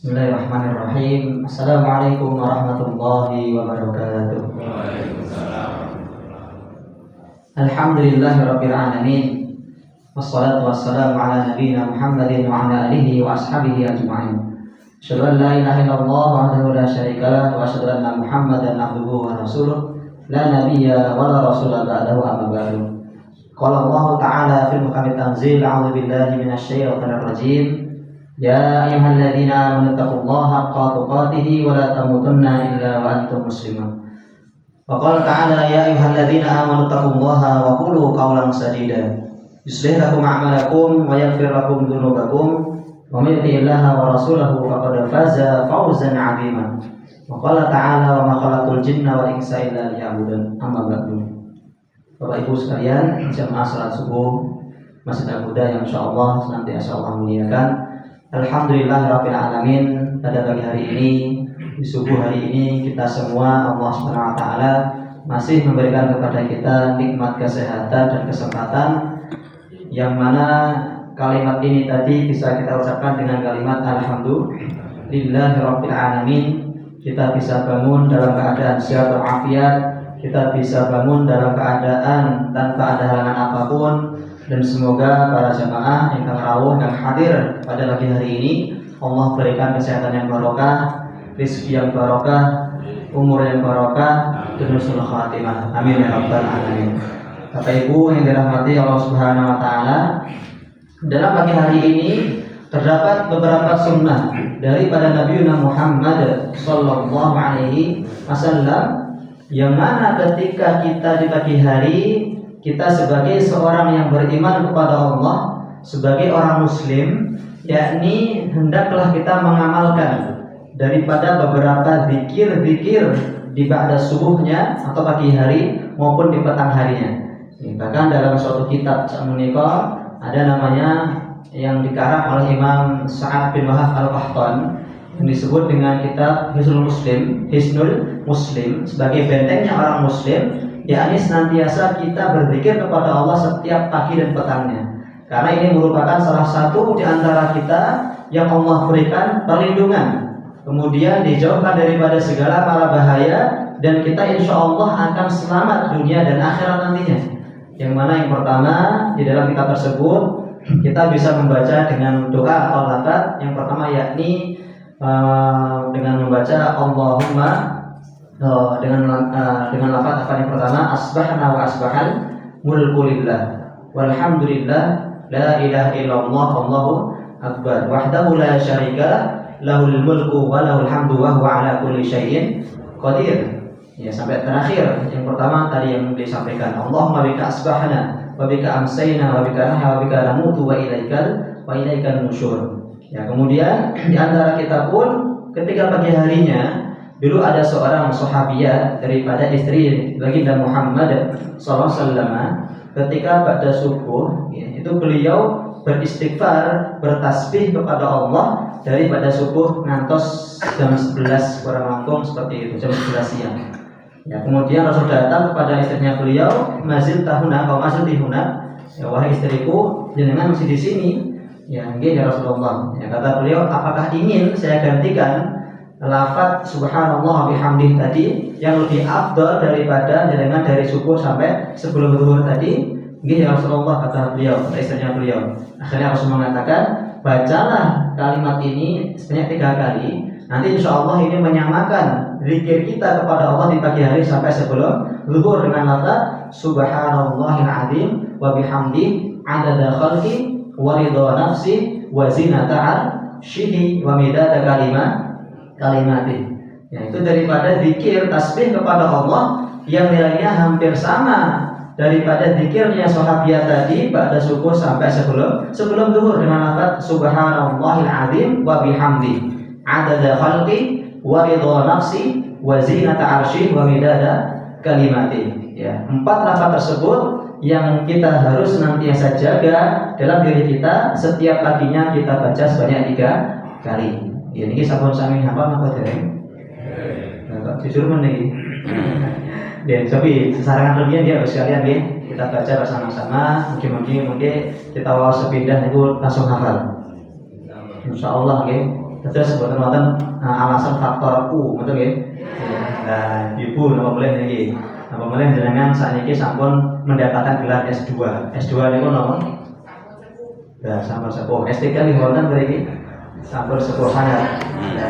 Bismillahirrahmanirrahim. Assalamualaikum warahmatullahi wabarakatuh. Alhamdulillahirabbil alamin. Wassalatu wassalamu ala nabiyyina Muhammadin wa ala alihi wa ashabihi ajma'in. Asyhadu an la ilaha illallah wahdahu la syarika lah wa asyhadu anna Muhammadan abduhu wa rasuluh la nabiyya wa la rasula ba'dahu amma ba'du. Qala Allah ta'ala fil mukamit tanzil, a'udzu billahi minasy syaithanir rajim. Ya ayyuhalladzina amanu taqullaha haqqa tuqatih wa la tamutunna illa wa antum muslimun. Wa qala ta'ala ya ayyuhalladzina amanu taqullaha wa qulu qawlan sadida yuslih lakum a'malakum wa yaghfir lakum dhunubakum wa may yuti'illaha wa rasulahu faqad faza fawzan 'aziman. Wa qala ta'ala wa ma khalaqtul jinna wal insa illa liya'budun. Amma ba'du. Bapak Ibu sekalian, jamaah salat subuh Masjid Al-Huda yang insyaallah senantiasa Allah muliakan. Alhamdulillahirabbil alamin. Pada pagi hari ini, di subuh hari ini, kita semua Allah Subhanahu wa taala masih memberikan kepada kita nikmat kesehatan dan kesempatan, yang mana kalimat ini tadi bisa kita ucapkan dengan kalimat alhamdulillahirabbil alamin. Kita bisa bangun dalam keadaan sehat walafiat, kita bisa bangun dalam keadaan tanpa ada halangan apapun. Dan semoga para jamaah yang rawuh yang hadir pada pagi hari ini Allah berikan kesehatan yang barokah, rezeki yang barokah, umur yang barokah, dan husnul khatimah. Amin ya rabbal alamin. Bapak Ibu yang dirahmati Allah Subhanahu wa taala, dalam pagi hari ini terdapat beberapa sunnah daripada Nabi Muhammad sallallahu alaihi wasallam, yang mana ketika kita di pagi hari, kita sebagai seorang yang beriman kepada Allah, sebagai orang muslim, yakni hendaklah kita mengamalkan daripada beberapa zikir-zikir di ba'da subuhnya atau pagi hari maupun di petang harinya. Bahkan dalam suatu kitab menikah ada namanya yang dikarang oleh Imam Sa'ad bin Wahab Al-Qahtan, yang disebut dengan kitab Hisnul Muslim sebagai bentengnya orang muslim, yakni senantiasa kita berzikir kepada Allah setiap pagi dan petangnya. Karena ini merupakan salah satu di antara kita yang Allah berikan perlindungan, kemudian dijauhkan daripada segala mara bahaya, dan kita insya Allah akan selamat dunia dan akhirat nantinya. Yang mana yang pertama di dalam kitab tersebut kita bisa membaca dengan doa atau lafaz. Yang pertama yakni dengan membaca Allahumma, dengan lafaz apa yang pertama, asbahna wa asbahal mulku lillah walhamdulillah la ilaha illallah wallahu akbar wahdahu la syarika lahul mulku wa lahul hamdu wa huwa ala kulli syai'in qadir. Ya, sampai terakhir. Yang pertama tadi yang disampaikan, Allahumma bika asbahna wa bika amsayna wa bika nahya wa bika namutu wa ilaikal nusyur. Ya, kemudian di antara kita pun ketika pagi harinya, dulu ada seorang sahabiah daripada istri baginda Muhammad SAW, ketika pada subuh ya, itu beliau beristighfar, bertasbih kepada Allah daripada subuh ngantos jam 11 kurang langkung seperti itu, jam 11 siang. Ya, kemudian Rasul datang kepada istrinya beliau, mazil tahuna atau mazil tihuna, ya, wahai istriku, jenengan masih di sini. Ya, nggih ya Rasulullah. Ya, kata beliau, apakah ingin saya gantikan lafaz subhanallah bihamdih tadi yang lebih afdal daripada jenengan dari subuh sampai sebelum zuhur tadi? Nggih ya Rasulullah, kata beliau, kata istrinya beliau. Akhirnya Rasul mengatakan, bacalah kalimat ini sebanyak 3 kali. Nanti insya Allah ini menyamakan zikir kita kepada Allah di pagi hari sampai sebelum zuhur dengan lafaz subhanallahil azim wa bihamdih adada khalqi wa ridha nafsi wa zinata arsyihi wa midada kalimati. Ya, itu daripada zikir tasbih kepada Allah yang nilainya hampir sama daripada zikirnya sahabiah tadi pada subuh sampai sebelum zuhur dengan lafaz subhanallahil azim wa bihamdi adada khalqi wa ridha nafsi wa zinata arsyihi wa midada kalimati. Ya, 4 lafaz tersebut yang kita harus senantiasa jaga dalam diri kita. Setiap paginya kita baca sebanyak 3 kali. Ya, ini sampun sami hafal napa dereng? Jujur meneh. Dan tapi sesarangan lebihnya dia sekalian nggih, kita baca bersama-sama. Mungkin kita awal sepindah itu langsung hafal. Insyaallah nggih. Terus mboten wonten alasan faktor U ngoten nggih. Nah, ibu napa boleh niki? Napa boleh jenengan sakniki sampun mendapatkan gelar S2. S2 niku napa? Ya, sampun sepuh. S3 nggih wonten mriki. Sampun sepuh sangat. Ya,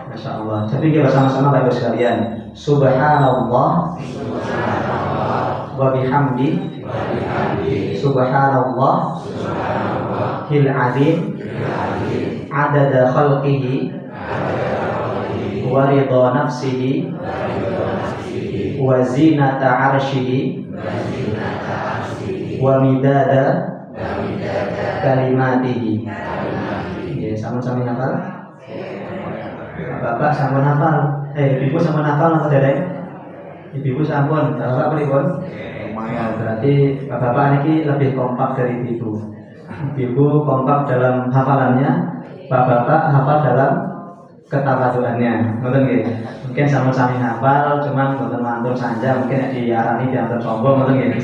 Masya Allah. Jadi kita bersama-sama Bapak sekalian. Subhanallah wa bihamdi Subhanallah hil azim adada khalqihi wa ridha nafsihi wa zinata arshihi wa midada kalimatihi. Ya, sama-sama hafal. Bapak sampun hafal. Ibu sampun hafal apa dereng? Ibu sampun. Bapak pripun? Lumayan. Berarti bapak ini lebih kompak dari ibu. Ibu kompak dalam hafalannya, bapak hafal dalam ketawaduannya. Ngoten nggih. Mungkin sama-sama hafal, cuman mboten mantun saja, mungkin diarani diantar sombong ngoten nggih.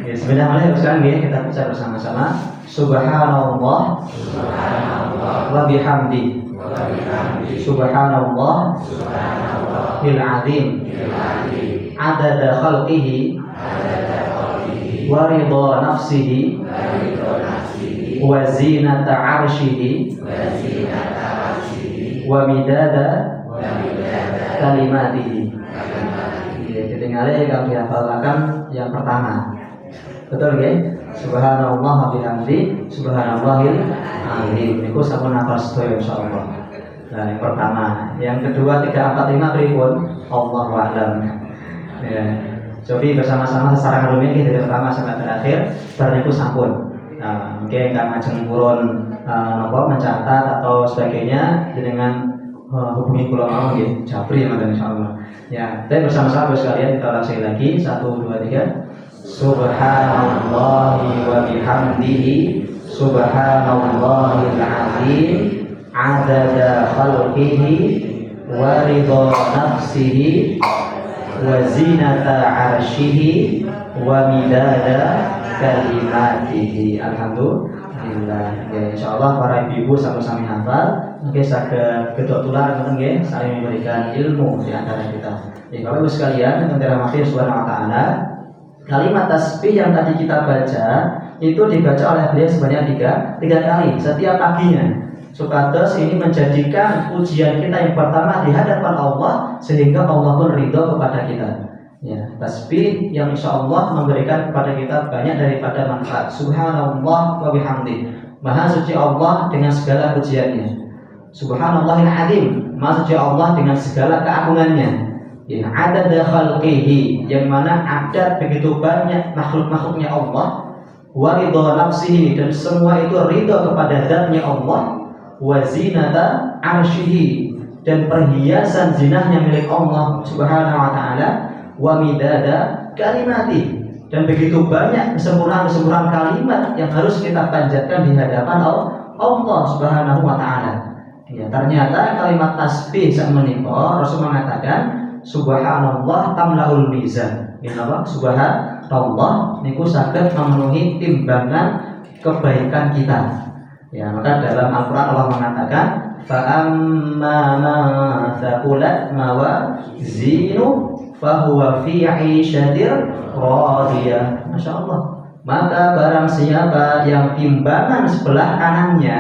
Ya, sebenarnya sekarang nggih kita baca bersama-sama. Subhanallah wa bihamdi Subhanallah hil azim adada khalqihi wa ridha nafsihi wa zinata arshihi wa midada kalimatihi. Ketinggalan kami hafalkan yang pertama. Betul nggih? Subhanallah wa bihamdi subhanallahil azim. Niku sampun hafal sedaya insyaallah. Nah, yang pertama, yang kedua 3, 4, 5 pripun? Allahu a'lam. Ya. Cobi bersama-sama secara rumit dari pertama sampai terakhir, bar niku sampun. Nah, mungkin kang ajeng purun mencatat atau sebagainya dengan hubungi kula mau nggih, japri mangga insyaallah. Ya, dan bersama-sama sekalian kita ulang lagi 1 2 3. Subhanallahi wa bihamdihi subhanallahil azim adada khalqihi wa ridha nafsihi wa zinata arshihi wa midada kalimatihi. Alhamdulillah. Ya, insyaallah para ibu sama-sama hafal. Mungkin saged gedhok tular ngoten nggih, saling memberikan ilmu di antara kita. Ya, Bapak Ibu sekalian, dengan rahmat Allah Subhanahu wa taala, kalimat tasbih yang tadi kita baca itu dibaca oleh beliau sebanyak tiga kali setiap paginya. Supados ini menjadikan ujian kita yang pertama di hadapan Allah sehingga Allah pun ridho kepada kita. Ya, tasbih yang insya Allah memberikan kepada kita banyak daripada manfaat. Subhanallah wa bihamdi. Maha suci Allah dengan segala pujiannya. Subhanallahil azim. Maha suci Allah dengan segala keagungannya. Ya, adada khalqihi, yang mana ada begitu banyak makhluk-makhluknya Allah, wa ridha nafsihi, dan semua itu ridha kepada zatnya Allah, wa zinata arshihi, dan perhiasan zinahnya milik Allah Subhanahu wa taala, wa midada kalimati, dan begitu banyak kesempurnaan kalimat yang harus kita panjatkan di hadapan Allah Subhanahu wa taala. Ya, ternyata kalimat tasbih sakmenika Rasul mengatakan subhanallah tamlaul mizan. Kenapa? Subhanallah niku saged memenuhi timbangan kebaikan kita. Ya, maka dalam Al-Qur'an Allah mengatakan fa amma man thaqulat mawazinu fa huwa fi 'ishatir radiyah. Masyaallah. Maka barang siapa yang timbangan sebelah kanannya,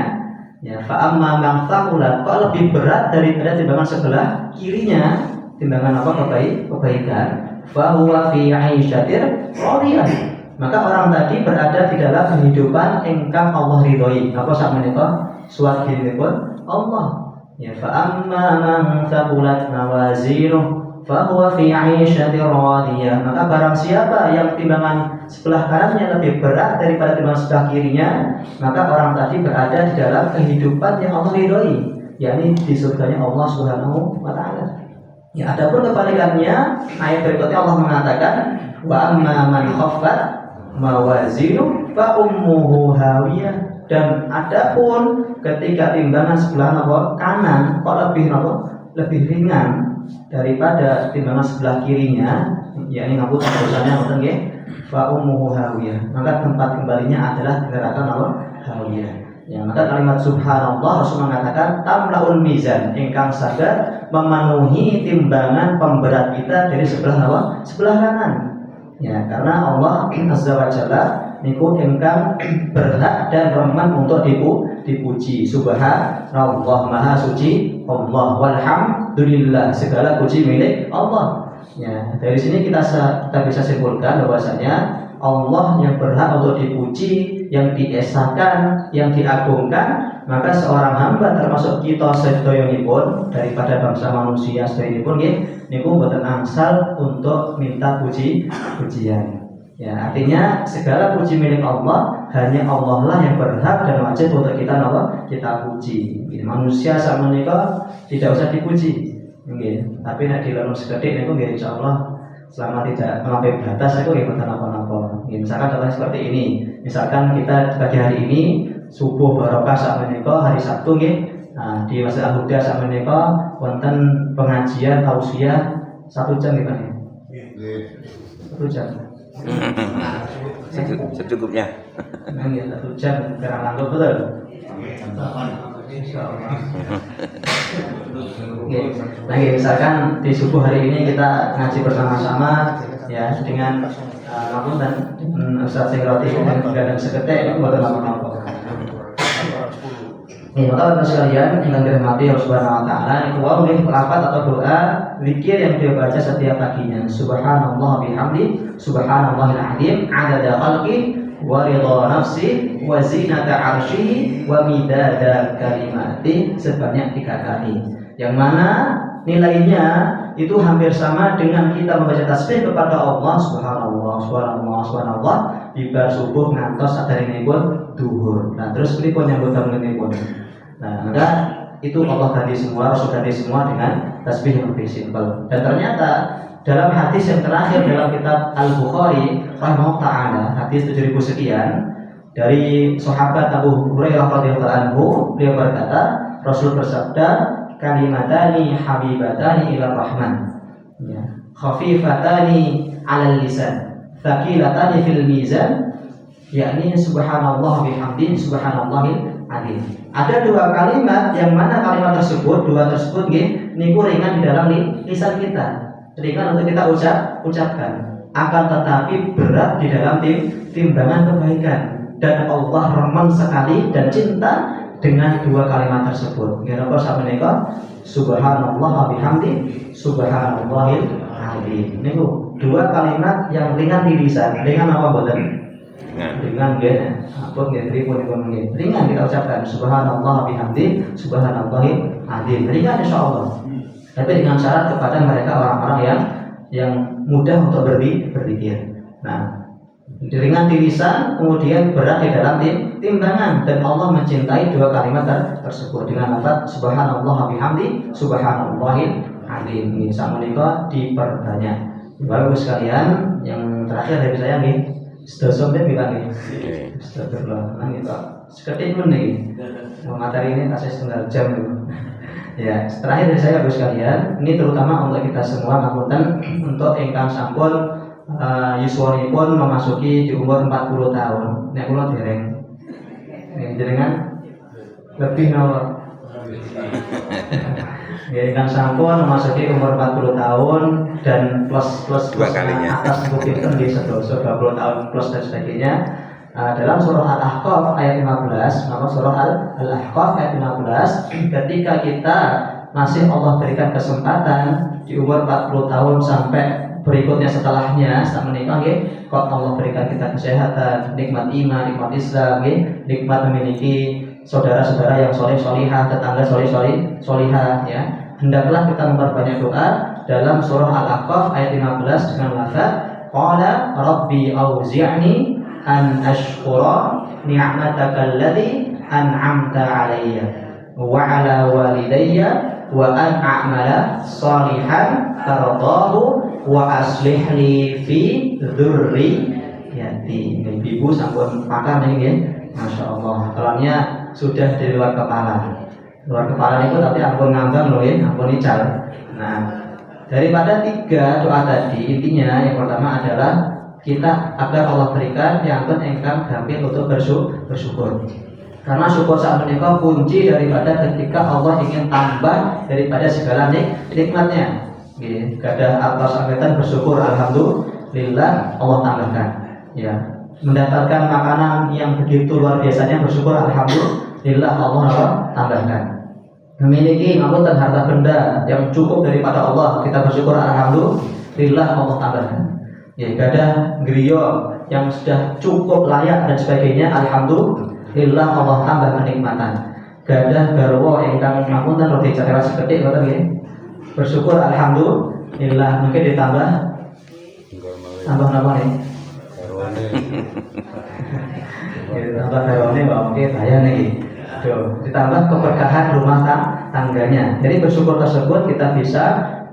ya fa amma man thaqulat, kok lebih berat daripada timbangan sebelah kirinya, timbangan apa? Kebaikan. Fahuwa fi 'aisyatir radiyah. Maka orang tadi berada di dalam kehidupan ingkang Allah ridhoi. Apa sakmenika? Swarginipun Allah. Ya, fa amma man thaqulat mawazinuh fahuwa fi 'aisyatir radiyah. Maka barang siapa yang timbangan sebelah kanannya lebih berat daripada timbangan sebelah kirinya, maka orang tadi berada di dalam kehidupan yang Allah ridhoi, yakni di surganya Allah Subhanahu wa taala. Ya, adapun kebalikannya, ayat berikutnya Allah mengatakan wa amma man khaffat mawazinu fa ummuhu hawiyah, dan adapun ketika timbangan sebelah kanan kok lebih ringan daripada timbangan sebelah kirinya, yakni ngapun tulisannya ngoten nggih, fa ummuhu hawiyah, maka tempat kembalinya adalah di neraka hawiyah. Ya, maka kalimat subhanallah Rasul mengatakan tamlaul mizan, ingkang saged memenuhi timbangan pemberat kita dari sebelah apa? Sebelah kanan. Ya, karena Allah Azza wa Jalla niku ingkang berhak dan remen untuk dipuji. Subhanallah, maha suci Allah, walhamdulillah, segala puji milik Allah. Ya, dari sini kita bisa simpulkan bahwasanya Allah yang berhak untuk dipuji, yang diesakan, yang diagungkan. Maka seorang hamba termasuk kita sedoyonipun daripada bangsa manusia sedoyonipun niku mboten angsal untuk minta pujian. Ya, artinya segala puji milik Allah, hanya Allah lah yang berhak dan wajib untuk kita puji. Manusia sama menika tidak usah dipuji. Tapi nek dilalui sekedhik niku nggih insyaallah selama tidak melampaui batas itu ya apa-apa. Misalkan contohnya seperti ini. Misalkan kita pagi hari ini subuh barokah sak menika hari Sabtu nggih. Nah, di Masjid Al-Huda sak menika wonten pengajian tausiah 1 jam nggih Pak. Nggih. 1 jam. Secukupnya. Nggih, 1 jam kurang langkung betul. Insyaallah. Nah, misalkan di subuh hari ini kita ngaji bersama-sama ya dengan dan Ustaz Singroti dan seketek itu buat apa-apa. Maka Bapak sekalian yang dirahmati Allah Subhanahu wa taala, itu wajib lafaz atau doa zikir yang dia baca setiap paginya. Subhanallah bihamdi, subhanallahil azim, adada khalqi wa ridha nafsi wa zinata 'arsyihi wa midada kalimati sebanyak 3 kali. Yang mana nilainya itu hampir sama dengan kita membaca tasbih kepada Allah subhanallah di bar subuh ngantos sadarinipun duhur. Nah, terus pripun nyambut dangunipun. Nah, maka itu Allah tadi semua, Rasul tadi semua dengan tasbih yang lebih simpel. Dan ternyata dalam hadis yang terakhir dalam kitab Al-Bukhari rahimahullah taala, hadis 7000 sekian dari sahabat Abu Hurairah radhiyallahu anhu, beliau berkata, Rasul bersabda, kalimatani habibatani ila rahman, ya, khafifatani 'alal lisan, thaqilatani fil mizan, yakni subhanallah bihamdi, subhanallahil azim. Ada 2 kalimat yang mana kalimat tersebut, 2 tersebut niku ringan di dalam lisan kita, ringan untuk kita ucapkan, akan tetapi berat di dalam timbangan kebaikan, dan Allah remen sekali dan cinta dengan 2 kalimat tersebut. Napa sameneika subhanallah bihamdi, subhanallahil azim. Niku 2 kalimat yang ringan di lisan. Ringan apa mboten? Ringan nggih. Apa nggih pripun niku? Ringan kita ucapkan subhanallah bihamdi, subhanallahil azim. Ringan insyaallah. Tapi dengan syarat kepada mereka orang-orang yang mudah untuk berzikir. Nah, ringan di lisan, kemudian berat di dalam timbangan, dan Allah mencintai 2 kalimat tersebut dengan lafaz subhanallah bihamdi, subhanallahil azim. Ini sakmenika diperbanyak. Bapak sekalian, yang terakhir dari saya nih, sedoso ben kita nih. Astagfirullah. Nah, kita seketik pun nih. Materi ini kasih 1/2 jam gitu. Ya, terakhir dari saya Bapak sekalian, ini terutama untuk kita semua, ngapunten untuk ingkang sampun yuswanipun memasuki di umur 40 tahun. Nek kula dereng. Jenengan lebih nomor. Ya, ingkang sampun memasuki umur 40 tahun dan plus 2 kalinya. Atas mungkin di sedoso 20 tahun plus dan sebagainya. Dalam surah Al-Ahqaf ayat 15, maka surah Al-Ahqaf ayat 15, ketika kita masih Allah berikan kesempatan di umur 40 tahun sampai berikutnya setelahnya, setelah menikah, kok Allah berikan kita kesehatan, nikmat iman, nikmat Islam, nikmat memiliki saudara-saudara yang soleh-solihah, tetangga soleh-solihah, ya. Hendaklah kita memperbanyak doa dalam surah Al-Ahqaf ayat 15 dengan lafaz qala rabbi auzi'ni an ashkura ni'mataka allati an'amta 'alayya wa 'ala walidayya wa an a'mala salihan tardahu wa aslih li fi dzurriyyati. Ibu sampun pakar nggih. Masyaallah. Kalamnya sudah di luar kepala. Luar kepala itu tapi ampun ngambang lho ya, ampun ical. Nah, daripada 3 doa tadi, intinya yang pertama adalah kita agar Allah berikan yang ingkang gampil untuk bersyukur. Karena syukur saat menikah kunci daripada ketika Allah ingin tambah daripada segala nikmatnya. Gadah atas angkatan bersyukur alhamdulillah Allah tambahkan. Ya, mendapatkan makanan yang begitu luar biasanya bersyukur alhamdulillah Allah tambahkan. Memiliki mamputan harta benda yang cukup daripada Allah, kita bersyukur alhamdulillah Allah tambahkan. Ya, gadah griyo yang sudah cukup layak dan sebagainya alhamdulillah Allah tambah kenikmatan. Gadah garwa ingkang ngapunten roti cateran sekedhik ngoten nggih. Bersyukur alhamdulillah, mungkin ditambah napa nih? Garwane. Ditambah garwane mungkin bahaya nih. Ditambah keberkahan rumah tangganya. Jadi bersyukur tersebut kita bisa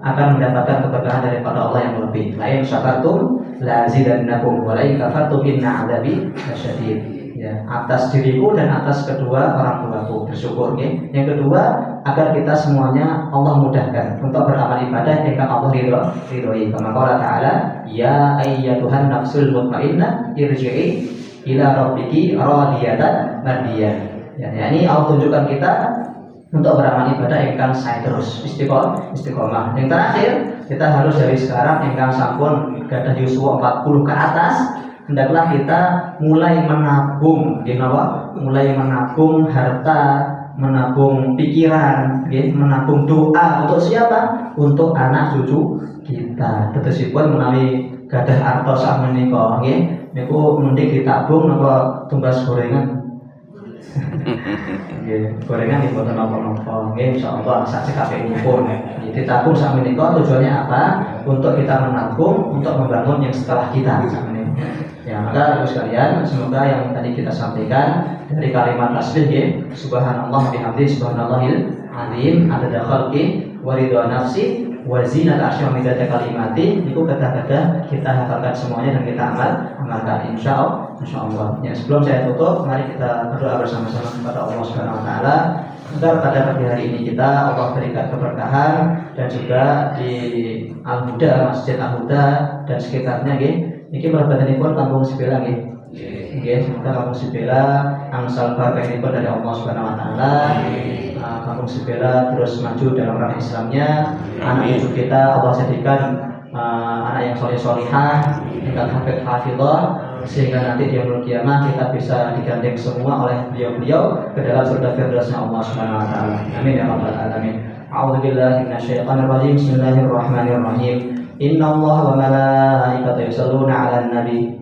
akan mendapatkan keberkahan daripada Allah yang lebih. La in syakartum la azidannakum wa la in kafartum inna 'adzabi lasyadid. Ya, atas diriku dan atas kedua orang tuaku bersyukur. Okay? Yang kedua, agar kita semuanya Allah mudahkan untuk beramal ibadah yang Allah ridhoi. Kama qala ta'ala, ya ayyatuhan nafsul mutmainnah irji'i ila rabbiki radiyatan mardiyah. Ya, ini Allah tunjukkan kita untuk beramal ibadah ingkang sae terus istiqomah. Yang terakhir, kita harus dari sekarang ingkang sampun gadah yuswa 40 ke atas, hendaklah kita mulai menabung, mulai menabung harta, menabung pikiran, menabung doa untuk siapa? Untuk anak cucu kita. Tetesipun menawi gadah arta sak menika nggih, niku mending ditabung napa tumbas gorengan. Gorengan dibuat nopo-nopo, insyaallah sak sekapipun. Ditabung sak menika tujuannya apa? Untuk kita menabung untuk membangun yang setelah kita. Ya, maka Ibu sekalian, semoga yang tadi kita sampaikan dari kalimat tasbih subhanallah bihamdi subhanallahil azim adada khalqi wa ridha nafsi wa zinata arsy wa midada kalimati, itu kata-kata kita hafalkan semuanya dan kita amalkan insyaallah. Ya, sebelum saya tutup, mari kita berdoa bersama-sama kepada Allah Subhanahu wa taala agar pada pagi hari ini kita Allah berikan keberkahan dan juga di Al-Huda, Masjid Al-Huda dan sekitarnya niki merabatanipun kampung Sibela nggih. Nggih, semoga kampung Sibela angsal barokahipun dari Allah Subhanahu wa taala. Kampung Sibela terus maju dalam ranah Islamnya. Anak cucu kita Allah jadikan anak yang soleh-solihah, yang hafidhah, sehingga nanti di yaumul qiyamah kita bisa digandeng semua oleh beliau-beliau ke dalam surga firdausnya Allah Subhanahu wa taala. Amin ya rabbal alamin. A'udzubillahi minasyaitonir rajim. Bismillahirrahmanirrahim. Inna Allah wa malaikatahu yusholluna 'alan nabi.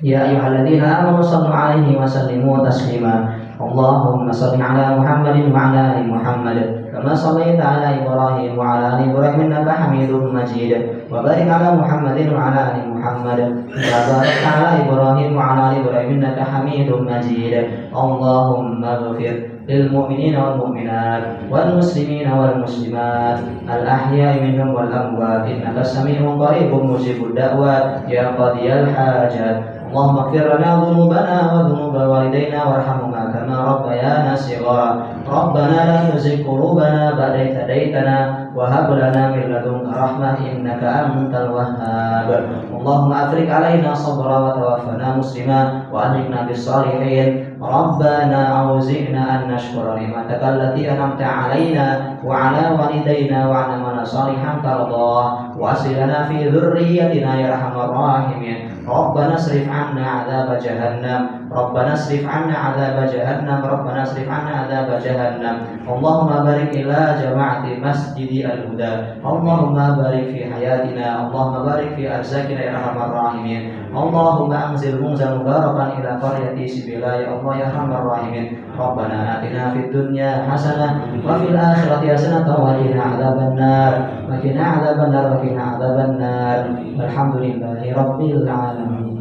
Ya ayyuhalladzina amanu shallu 'alaihi wa sallimu taslima. Allahumma shalli 'ala Muhammadin wa 'ala ali Muhammad kama shallaita 'ala Ibrahim wa 'ala ali Ibrahim innaka Hamidum Majid. Wa barik 'ala Muhammadin wa 'ala ali Muhammad wa barik 'ala Ibrahim wa 'ala ali Ibrahim innaka Hamidum Majid. Allahumma ighfir للمؤمنين والمؤمنات والمسلمين والمسلمات الأحياء منهم والأموات إنك سميع قريب مجيب الدعوات يا قاضي الحاجات. اللهم اغفر لنا ذنوبنا وذنوب والدينا وارحمهما كما ربيانا صغارا. ربنا لا تزغ قلوبنا بعد إذ هديتنا وهب لنا من لدنك رحمة إنك أنت الوهاب. اللهم أفرغ علينا صبرا وتوفنا مسلما وألحقنا بالصالحين. ربنا أوزعنا أن نشكر نعمتك التي أنعمت علينا وعلى والدينا وعلمنا صالحا ترضاه وأصلنا في ذريتنا يا أرحم الراحمين. ربنا اصرف عنا عذاب جهنم. ربنا اصرف عنا عذاب جهنم. ربنا اصرف عنا عذاب جهنم. اللهم بارك إلى جماعة مسجد الهدى. اللهم بارك في حياتنا. اللهم بارك في أرزاقنا يا أرحم الراحمين. اللهم أنزل منزل مباركا إلى قرية سبيلا يا الله يا أرحم الراحمين. ربنا آتنا في الدنيا حسنة وفي الآخرة حسنة وقنا عذاب النار. وقنا عذاب النار. وقنا عذاب النار. الحمد لله رب العالمين.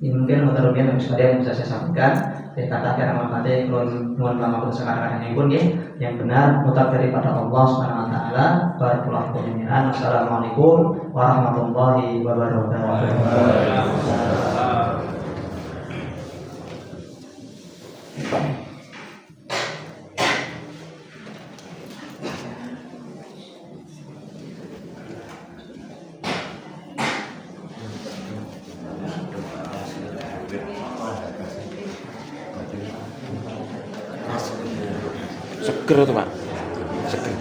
Ini mungkin yang bisa saya sampaikan. Kata kira mati mohon pamahaman sekarang ini pun yang benar mutlak daripada Allah Subhanahu wa taala. Barakallahu fiikum. Assalamualaikum warahmatullahi wabarakatuh. Seger tuh Pak. Seger.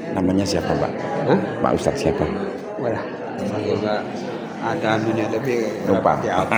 Namanya siapa Pak? Hah? Pak Ustadz siapa? Walah, saya nggak ada anunya tapi Lupa. apa.